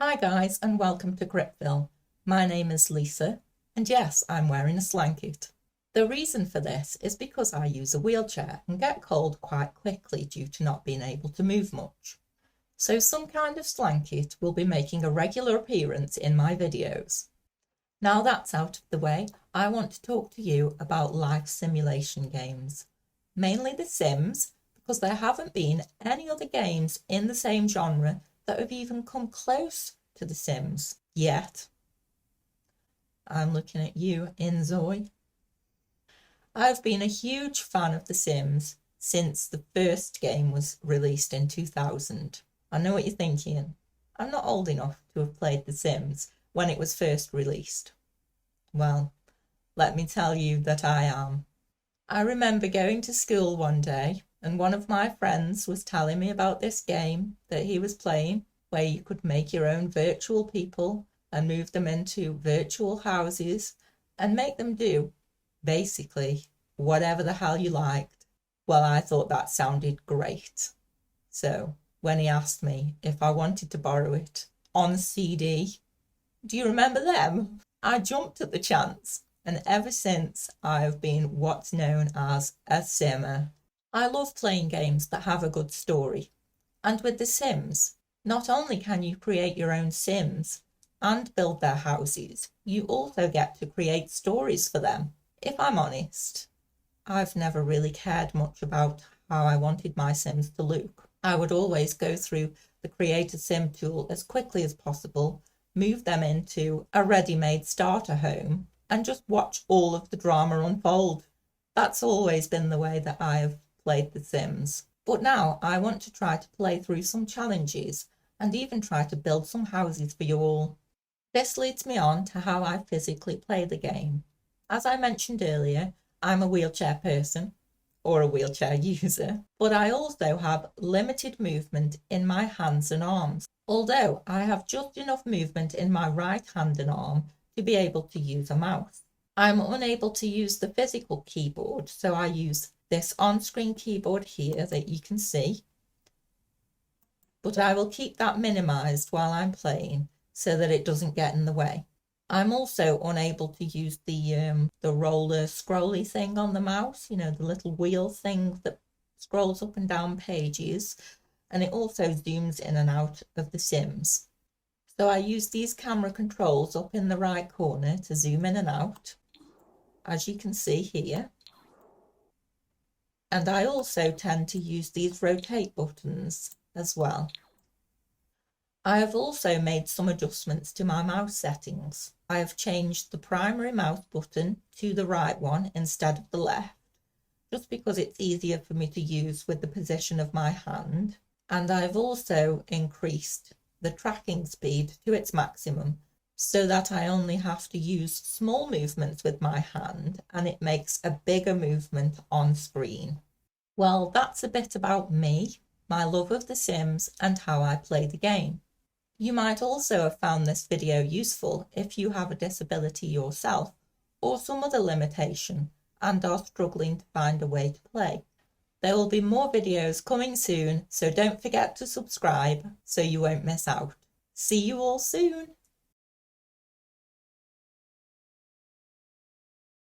Hi guys and welcome to Gripville. My name is Lisa and yes, I'm wearing a slanket. The reason for this is because I use a wheelchair and get cold quite quickly due to not being able to move much. So some kind of slanket will be making a regular appearance in my videos. Now that's out of the way, I want to talk to you about life simulation games. Mainly The Sims, because there haven't been any other games in the same genre that have even come close to The Sims yet. I'm looking at you, Inzoy. I've been a huge fan of The Sims since the first game was released in 2000. I know what you're thinking. I'm not old enough to have played The Sims when it was first released. Well, let me tell you that I am. I remember going to school one day and one of my friends was telling me about this game that he was playing where you could make your own virtual people and move them into virtual houses and make them do, basically, whatever the hell you liked. Well, I thought that sounded great. So when he asked me if I wanted to borrow it on CD, do you remember them? I jumped at the chance, and ever since I've been what's known as a simmer. I love playing games that have a good story, and with The Sims, not only can you create your own Sims and build their houses, you also get to create stories for them. If I'm honest, I've never really cared much about how I wanted my Sims to look. I would always go through the Create a Sim tool as quickly as possible, move them into a ready-made starter home, and just watch all of the drama unfold. That's always been the way that I have played The Sims. But now I want to try to play through some challenges and even try to build some houses for you all. This leads me on to how I physically play the game. As I mentioned earlier, I'm a wheelchair person, or a wheelchair user, but I also have limited movement in my hands and arms, although I have just enough movement in my right hand and arm to be able to use a mouse. I'm unable to use the physical keyboard, so I use this on-screen keyboard here that you can see, but I will keep that minimized while I'm playing so that it doesn't get in the way. I'm also unable to use the roller scrolly thing on the mouse, the little wheel thing that scrolls up and down pages, and it also zooms in and out of the Sims. So I use these camera controls up in the right corner to zoom in and out, as you can see here. And I also tend to use these rotate buttons as well. I have also made some adjustments to my mouse settings. I have changed the primary mouse button to the right one instead of the left, just because it's easier for me to use with the position of my hand. And I've also increased the tracking speed to its maximum so that I only have to use small movements with my hand and it makes a bigger movement on screen. Well, that's a bit about me, my love of The Sims, and how I play the game. You might also have found this video useful if you have a disability yourself or some other limitation and are struggling to find a way to play. There will be more videos coming soon, so don't forget to subscribe so you won't miss out. See you all soon!